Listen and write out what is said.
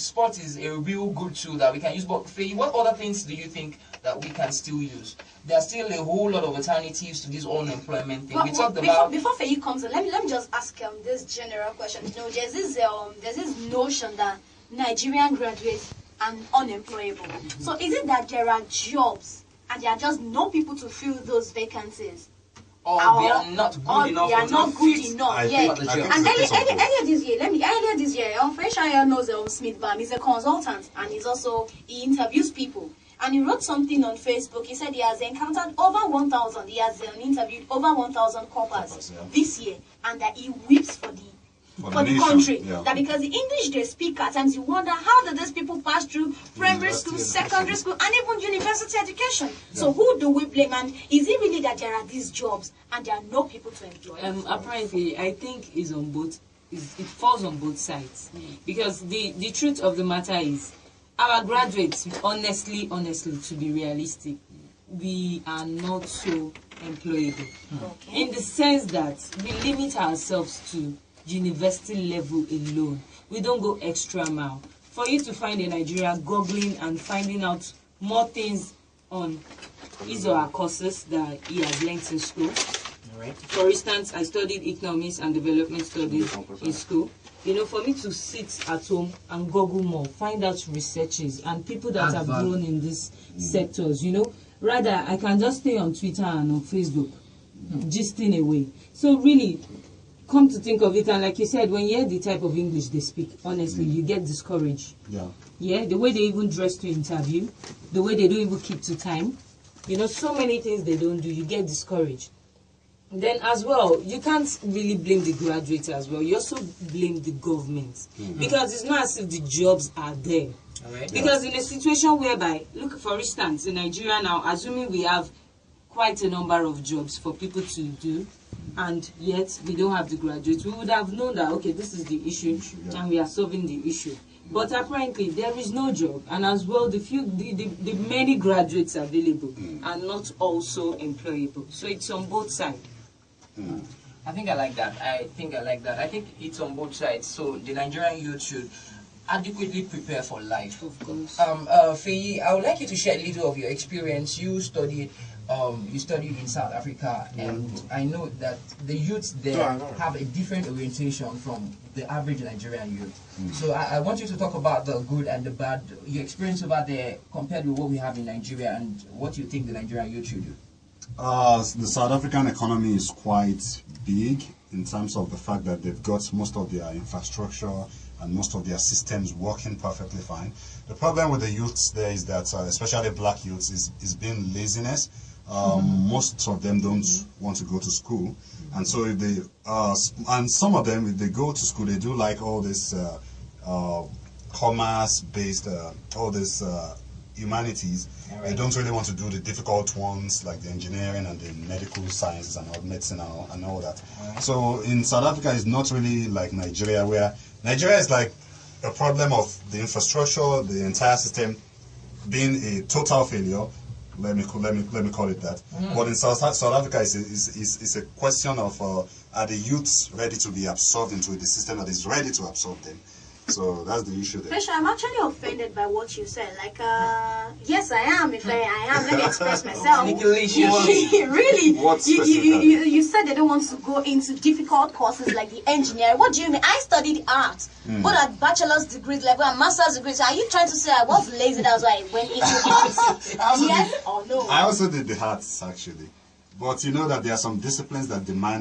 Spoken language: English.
sport is a real good tool that we can use. But Faye, what other things do you think that we can still use? There are still a whole lot of alternatives to this unemployment thing. We talked about before Faye comes in. Let me just ask this general question. You know, there's this notion that Nigerian graduates are unemployable. So is it that there are jobs and there are just no people to fill those vacancies? Or they are not good enough. They are not good enough. Yeah. And earlier this year, I'm pretty sure you know Smith Bam. He's a consultant and he interviews people. And he wrote something on Facebook. He said he has encountered over 1,000. He has interviewed over 1,000 corpers this year, and that he weeps for the country. Yeah. That because the English they speak at times, you wonder how did these people pass through primary school, secondary school, and even university education. Yeah. So who do we blame? And is it really that there are these jobs and there are no people to employ? Apparently, I think it falls on both sides, because the truth of the matter is, our graduates, honestly, to be realistic, we are not so employable. Okay. In the sense that we limit ourselves to university level alone. We don't go extra mile. For you to find a Nigerian googling and finding out more things on his or her courses that he has learned in school. Right. For instance, I studied economics and development studies in school. You know, for me to sit at home and Google more, find out researches and people that have grown in these sectors, you know, rather I can just stay on Twitter and on Facebook, gisting away. So really, come to think of it, and like you said, when you hear the type of English they speak, honestly, you get discouraged. Yeah, the way they even dress to interview, the way they don't even keep to time, you know, so many things they don't do, you get discouraged. Then as well, you can't really blame the graduates as well. You also blame the government. Because it's not as if the jobs are there. Because in a situation whereby, look, for instance, in Nigeria now, assuming we have quite a number of jobs for people to do, and yet we don't have the graduates, we would have known that, okay, this is the issue, and we are solving the issue. But apparently, there is no job, and as well, the many graduates available are not also employable. So it's on both sides. I think I like that. I think it's on both sides. So the Nigerian youth should adequately prepare for life. Of course. Faye, I would like you to share a little of your experience. You studied in South Africa, and I know that the youths there have a different orientation from the average Nigerian youth. So I want you to talk about the good and the bad, your experience over there compared with what we have in Nigeria, and what you think the Nigerian youth should do. The South African economy is quite big in terms of the fact that they've got most of their infrastructure and most of their systems working perfectly fine. The problem with the youths there is that, especially black youths, is being laziness. Most of them don't want to go to school, and so if they and some of them, if they go to school, they do like all this commerce-based, all this humanities. They don't really want to do the difficult ones like the engineering and the medical sciences and all medicine and all that. So in South Africa, it's not really like Nigeria, where Nigeria is like a problem of the infrastructure, the entire system being a total failure. Let me call it that. But in South Africa, it's a question of are the youths ready to be absorbed into the system that is ready to absorb them. So that's the issue there. I'm actually offended by what you said. Like, yes, I am. If I am, let me express myself. Really? You said they don't want to go into difficult courses like the engineering. What do you mean? I studied art, both at bachelor's degrees level and master's degrees. Are you trying to say I was lazy? That's why I went into art? Yes or no? I also did the arts, actually. But you know that there are some disciplines that demand